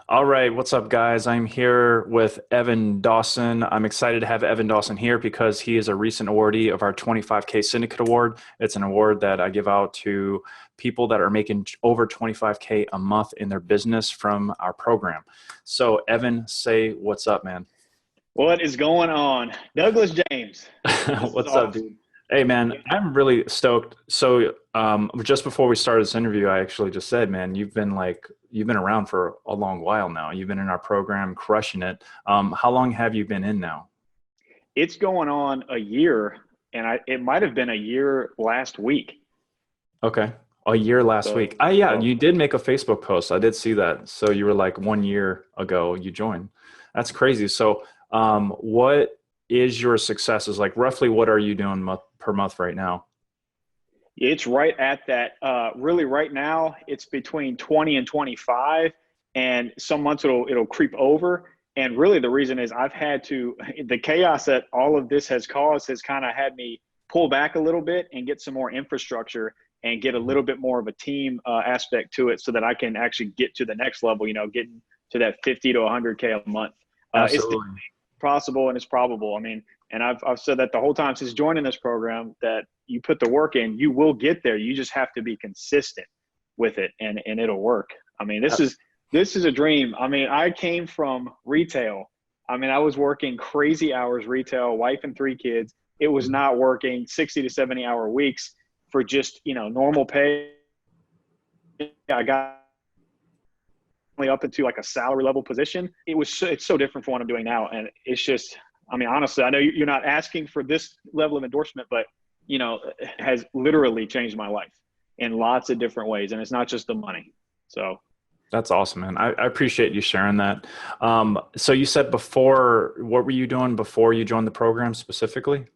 All right, what's up, guys? I'm here with Evan Dawson. I'm excited to have Evan Dawson here because he is a recent awardee of our 25K Syndicate Award. It's an award that I give out to people that are making over 25K a month in their business from our program. So, Evan, say what's up, man. What is going on? Douglas James. This is What's up, awesome. dude? Hey, man, Yeah. I'm really stoked. So, just before we started this interview, I actually just said, man, you've been around for a long while now. You've been in our program, crushing it. How long have you been in now? It's going on a year, and it might have been a year last week. Okay, a year last So, week. Yeah, so you did make a Facebook post. I did see that. So you were like 1 year ago you joined. That's crazy. So, what is your successes like? Roughly, what are you doing per month right now? it's right at that. Really, right now, it's between 20 and 25, and some months it'll creep over. And really, the reason is I've had to the chaos that all of this has caused has kind of had me pull back a little bit and get some more infrastructure and get a little bit more of a team aspect to it, so that I can actually get to the next level. Getting to that 50 to 100K a month. It's Absolutely. possible and it's probable. I mean, and I've said that the whole time since joining this program, that you put the work in, you will get there. You just have to be consistent with it, and it'll work. I mean, this is a dream. I mean, I came from retail. I mean, I was working crazy hours retail, wife and three kids. It was not working 60 to 70 hour weeks for just, normal pay. I got up into like a salary level position. It's so different from what I'm doing now. And it's just, I mean, honestly, I know you're not asking for this level of endorsement, but it has literally changed my life in lots of different ways. And it's not just the money. So That's awesome, man. I appreciate you sharing that. So you said before, what were you doing before you joined the program specifically?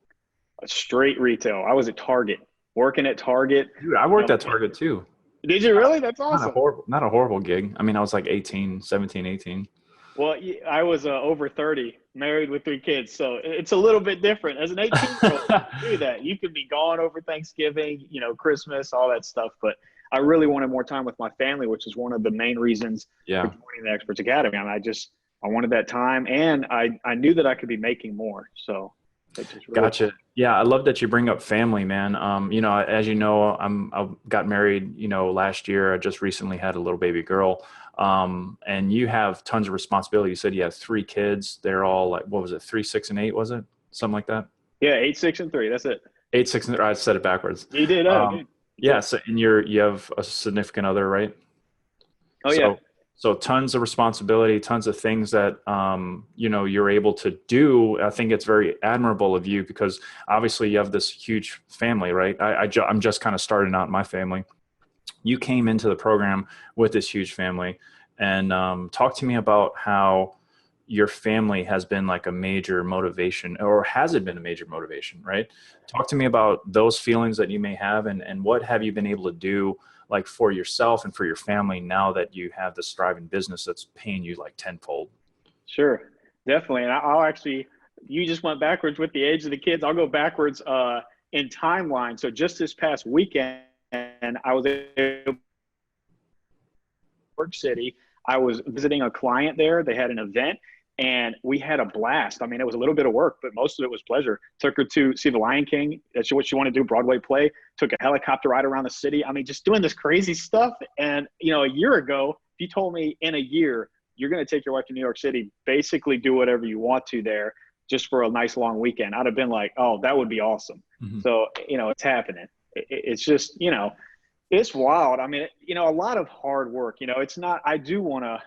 a straight retail. I was at Target, working at Target. Dude, I You worked know, at Target too. did you really? That's Not a awesome. horrible, not a horrible gig. I mean, I was like 18, 17, 18. Well, I was over 30, married with three kids. So it's a little bit different. As an 18-year-old, you can do that. You could be gone over Thanksgiving, Christmas, all that stuff. But I really wanted more time with my family, which is one of the main reasons for Yeah. joining the Experts Academy. I mean, I wanted that time, and I knew that I could be making more. So it's just really Gotcha. Yeah, I love that you bring up family, man. As you know, I got married, last year. I just recently had a little baby girl. And you have tons of responsibility. You said you have three kids. They're all like, what was it, 3, 6, and 8, was it? Something like that? yeah, 8, 6, and 3. That's it. 8, 6, and I said it backwards. You did. Oh, Um, good. yeah, Good. so and you have a significant other, right? Oh, yeah. So so tons of responsibility, tons of things that you're able to do. I think it's very admirable of you because obviously you have this huge family, right? I'm just kind of starting out in my family. You came into the program with this huge family, and talk to me about how your family has been like a major motivation, or has it been a major motivation, right? Talk to me about those feelings that you may have, and what have you been able to do like for yourself and for your family now that you have this thriving business that's paying you like tenfold. Sure, definitely. And I'll actually, you just went backwards with the age of the kids. I'll go backwards in timeline. So just this past weekend, I was in York City. I was visiting a client there. They had an event, and we had a blast. I mean, it was a little bit of work, but most of it was pleasure. Took her to see The Lion King. That's what she wanted to do, Broadway play. Took a helicopter ride around the city. I mean, just doing this crazy stuff. And, a year ago, if you told me in a year, you're going to take your wife to New York City, basically do whatever you want to there just for a nice long weekend, I'd have been like, oh, that would be awesome. Mhm. So, it's happening. It's just, it's wild. I mean, a lot of hard work. It's not, I do want to,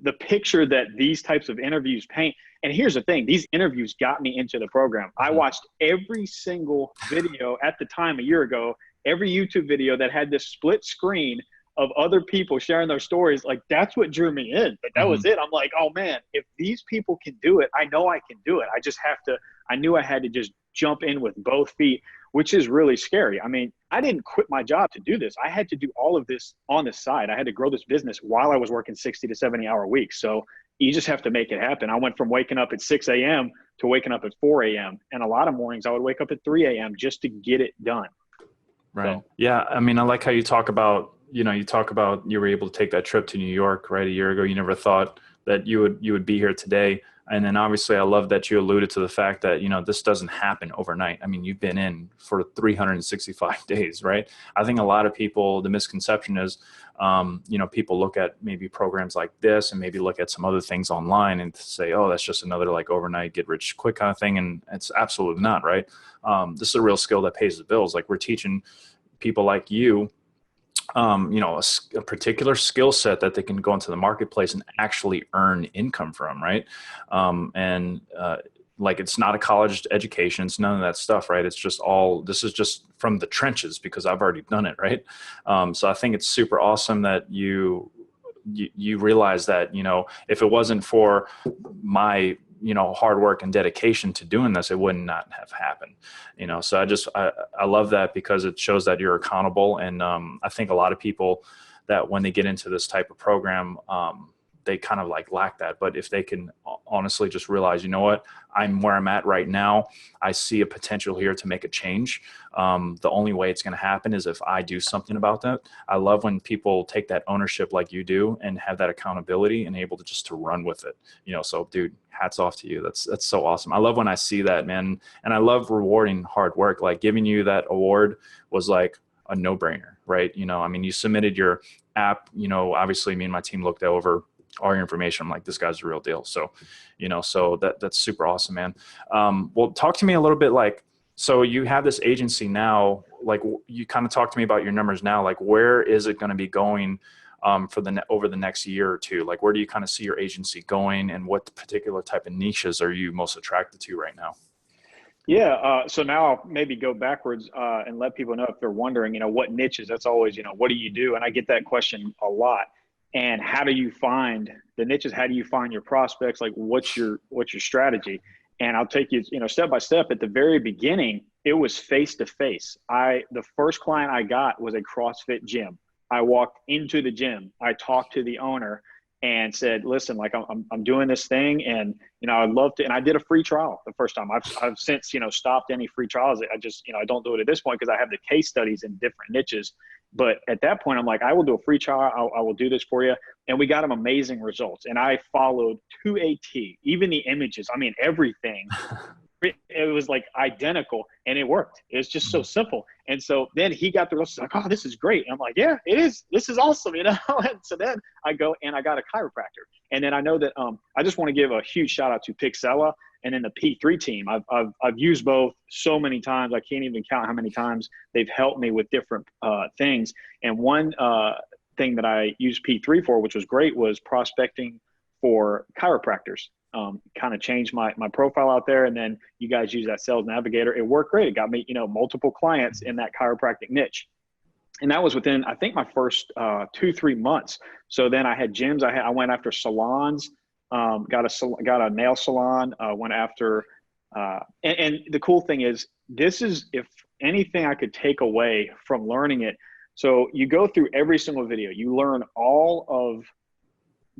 the picture that these types of interviews paint. And here's the thing, these interviews got me into the program. I Mhm. watched every single video at the time a year ago, every YouTube video that had this split screen of other people sharing their stories. Like, that's what drew me in. Like, that was Mhm. it. I'm like, oh man, if these people can do it, I know I can do it. I knew I had to just jump in with both feet, which is really scary. I mean, I didn't quit my job to do this. I had to do all of this on the side. I had to grow this business while I was working 60 to 70 hour weeks. So you just have to make it happen. I went from waking up at 6 a.m. to waking up at 4 a.m. And a lot of mornings I would wake up at 3 a.m. just to get it done. Right. So Yeah. I mean, I like how you talk about you know, you talk about you were able to take that trip to New York, right? A year ago. You never thought that you would be here today. And then obviously I love that you alluded to the fact that, you know, this doesn't happen overnight. I mean, you've been in for 365 days, right? I think a lot of people, the misconception is, you know, people look at maybe programs like this and maybe look at some other things online and say, oh, that's just another like overnight get rich quick kind of thing. And it's absolutely not, right? This is a real skill that pays the bills. Like we're teaching people like you, you know, a particular skill set that they can go into the marketplace and actually earn income from, right? And like it's not a college education, it's none of that stuff, right? It's just all, this is just from the trenches because I've already done it, right? So I think it's super awesome that you realize that, you know, if it wasn't for my, you know, hard work and dedication to doing this, it would not have happened, you know? So I love that because it shows that you're accountable. And I think a lot of people that when they get into this type of program, they kind of like lack that. But if they can honestly just realize, you know what, I'm where I'm at right now. I see a potential here to make a change. The only way it's going to happen is if I do something about that. I love when people take that ownership like you do and have that accountability and able to just to run with it. You know, so dude, hats off to you. That's so awesome. I love when I see that, man. And I love rewarding hard work. Like giving you that award was like a no-brainer, right? You know, I mean, you submitted your app, you know, obviously me and my team looked over all your information. I'm like, this guy's the real deal. So, you know, so that's super awesome, man. Well, talk to me a little bit, like, so you have this agency now, like you kind of talk to me about your numbers now, like where is it going to be going for over the next year or two? Like, where do you kind of see your agency going and what particular type of niches are you most attracted to right now? Yeah. So now I'll maybe go backwards and let people know if they're wondering, you know, what niches, that's always, you know, what do you do? And I get that question a lot. And how do you find the niches? How do you find your prospects? Like what's your strategy? And I'll take you, you know, step by step. At the very beginning, it was face to face. The first client I got was a CrossFit gym. I walked into the gym. I talked to the owner and said, listen, like I'm doing this thing and, you know, I'd love to, and I did a free trial the first time. I've since, you know, stopped any free trials. I just, you know, I don't do it at this point because I have the case studies in different niches. But at that point, I'm like, I will do a free trial. I will do this for you. And we got them amazing results. And I followed to a T, even the images. I mean, everything. It was like identical and it worked. It was just so simple. And so then he got the results like, oh, this is great. And I'm like, yeah, it is. This is awesome, you know? And so then I go and I got a chiropractor. And then I know that I just want to give a huge shout out to Pixella and then the P3 team. I've used both so many times. I can't even count how many times they've helped me with different things. And one thing that I used P3 for, which was great, was prospecting for chiropractors. Kind of changed my profile out there. And then you guys use that sales navigator. It worked great. It got me, you know, multiple clients in that chiropractic niche. And that was within, I think, my first 2-3 months. So then I had gyms. I went after salons, got a nail salon, went after, and the cool thing is, this is, if anything I could take away from learning it. So you go through every single video, you learn all of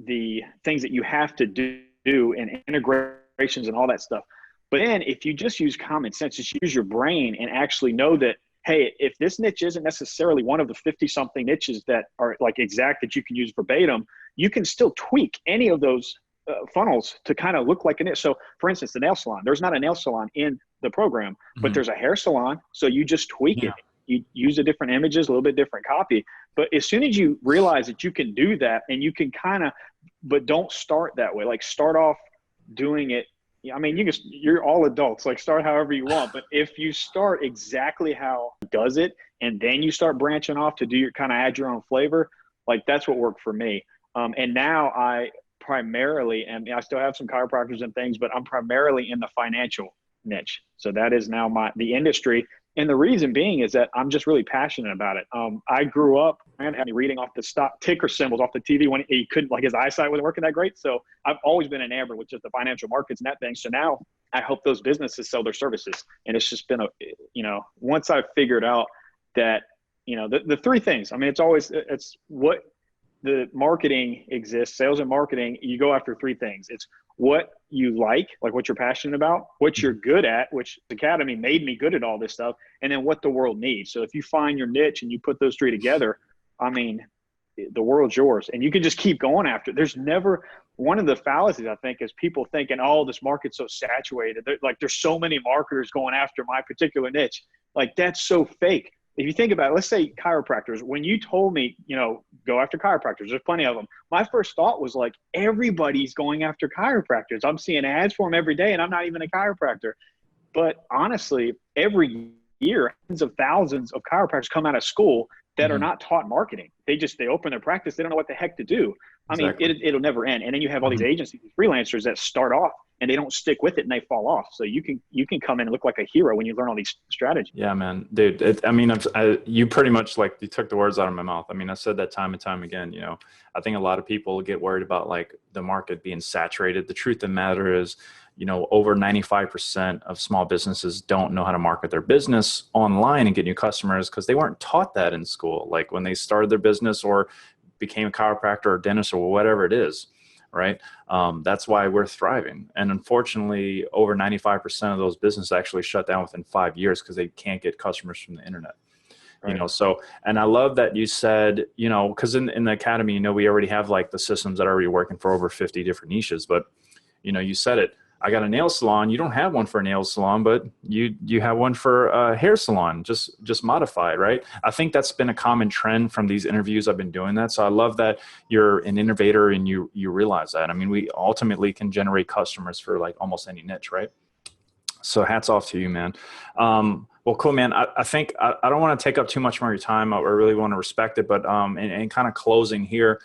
the things that you have to do and integrations and all that stuff. But then if you just use common sense, just use your brain and actually know that, hey, if this niche isn't necessarily one of the 50 something niches that are like exact that you can use verbatim, you can still tweak any of those funnels to kind of look like a niche. So for instance, the nail salon, there's not a nail salon in the program, but there's a hair salon. So you just tweak it. You use the different images, a little bit different copy. But as soon as you realize that you can do that and you can kind of, but don't start that way. Like start off doing it. I mean, you're all adults, like start however you want. But if you start exactly how it does it, and then you start branching off to do your kind of add your own flavor, like that's what worked for me. And now I primarily, and I still have some chiropractors and things, but I'm primarily in the financial niche. So that is now the industry. And the reason being is that I'm just really passionate about it. I grew up and had me reading off the stock ticker symbols off the TV when he couldn't, like his eyesight wasn't working that great. So I've always been enamored with just the financial markets and that thing. So now I help those businesses sell their services. And it's just been once I figured out that, the three things, I mean, it's what the marketing exists, sales and marketing, you go after three things. It's what you like what you're passionate about, what you're good at, which the Academy made me good at all this stuff, and then what the world needs. So if you find your niche and you put those three together, I mean, the world's yours, and you can just keep going after it. There's never one of the fallacies, I think, is people thinking, oh, this market's so saturated. Like there's so many marketers going after my particular niche. Like that's so fake. If you think about it, let's say chiropractors, when you told me, go after chiropractors, there's plenty of them. My first thought was like, everybody's going after chiropractors. I'm seeing ads for them every day and I'm not even a chiropractor. But honestly, every year, tens of thousands of chiropractors come out of school that are not taught marketing. They open their practice. They don't know what the heck to do. I mean, it'll never end. And then you have all these agencies, these freelancers that start off and they don't stick with it and they fall off. So you can come in and look like a hero when you learn all these strategies. Yeah, man, dude. You pretty much you took the words out of my mouth. I mean, I said that time and time again. I think a lot of people get worried about like the market being saturated. The truth of the matter is, over 95% of small businesses don't know how to market their business online and get new customers because they weren't taught that in school. Like when they started their business or became a chiropractor or dentist or whatever it is, right? That's why we're thriving. And unfortunately, over 95% of those businesses actually shut down within 5 years because they can't get customers from the internet. Right. So, and I love that you said, because in the academy, we already have like the systems that are already working for over 50 different niches, but you said it. I got a nail salon. You don't have one for a nail salon, but you have one for a hair salon, just modified, right? I think that's been a common trend from these interviews. I've been doing that. So I love that you're an innovator and you realize that. I mean, we ultimately can generate customers for like almost any niche, right? So hats off to you, man. Well, cool, man. I think I don't want to take up too much more of your time. I really want to respect it, but in kind of closing here,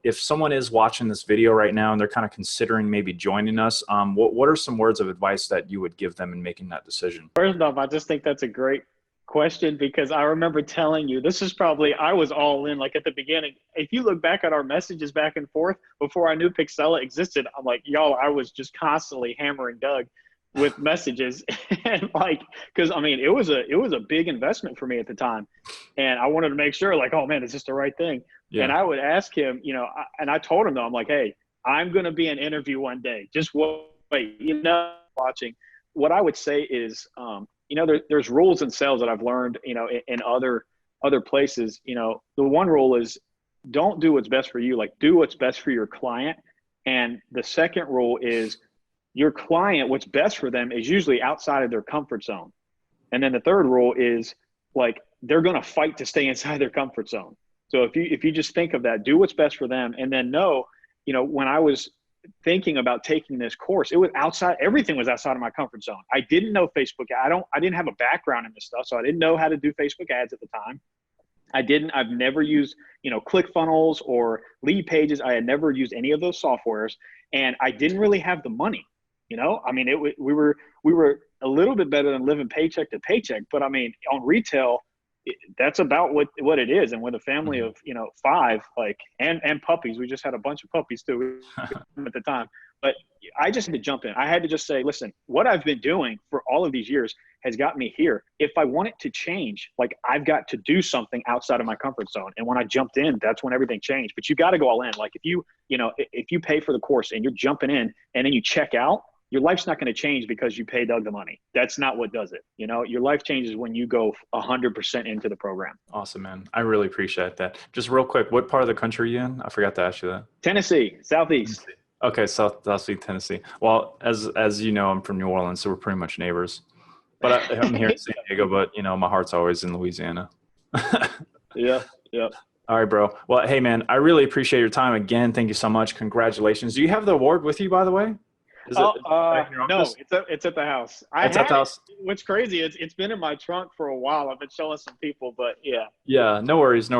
if someone is watching this video right now and they're kind of considering maybe joining us, what are some words of advice that you would give them in making that decision? First off, I just think that's a great question because I remember telling you, I was all in like at the beginning. If you look back at our messages back and forth before I knew Pixela existed, I'm like, yo, I was just constantly hammering Doug with messages and like, cause I mean, it was a big investment for me at the time. And I wanted to make sure like, oh man, is this the right thing? Yeah. And I would ask him, and I told him though, I'm like, hey, I'm going to be an interview one day. Just wait, watching. What I would say is, there's rules in sales that I've learned, in other places. The one rule is don't do what's best for you, like do what's best for your client. And the second rule is your client, what's best for them is usually outside of their comfort zone. And then the third rule is like, they're going to fight to stay inside their comfort zone. So if you just think of that, do what's best for them. And then when I was thinking about taking this course, it was everything was outside of my comfort zone. I didn't know Facebook. I didn't have a background in this stuff. So I didn't know how to do Facebook ads at the time. I've never used, ClickFunnels or Lead Pages. I had never used any of those softwares and I didn't really have the money. I mean, we were a little bit better than living paycheck to paycheck, but I mean, on retail, that's about what it is. And with a family of, 5, and puppies, we just had a bunch of puppies too at the time, but I just had to jump in. I had to just say, listen, what I've been doing for all of these years has got me here. If I want it to change, I've got to do something outside of my comfort zone. And when I jumped in, that's when everything changed, but you got to go all in. Like if you pay for the course and you're jumping in and then you check out, your life's not going to change because you pay Doug the money. That's not what does it. Your life changes when you go 100% into the program. Awesome, man. I really appreciate that. Just real quick, what part of the country are you in? I forgot to ask you that. Tennessee, Southeast. Tennessee. Okay, Southeast Tennessee. Well, as you know, I'm from New Orleans, so we're pretty much neighbors. But I'm here in San Diego, but my heart's always in Louisiana. Yeah. All right, bro. Well, hey, man, I really appreciate your time again. Thank you so much. Congratulations. Do you have the award with you, by the way? No, it's at the house. It's at the house. What's crazy is it's been in my trunk for a while. I've been showing some people, but yeah. Yeah, no worries.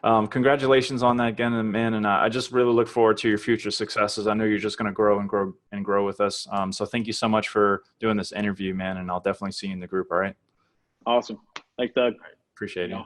Congratulations on that again, man. And I just really look forward to your future successes. I know you're just going to grow and grow and grow with us. So thank you so much for doing this interview, man. And I'll definitely see you in the group. All right. Awesome. Thanks, Doug. Appreciate it.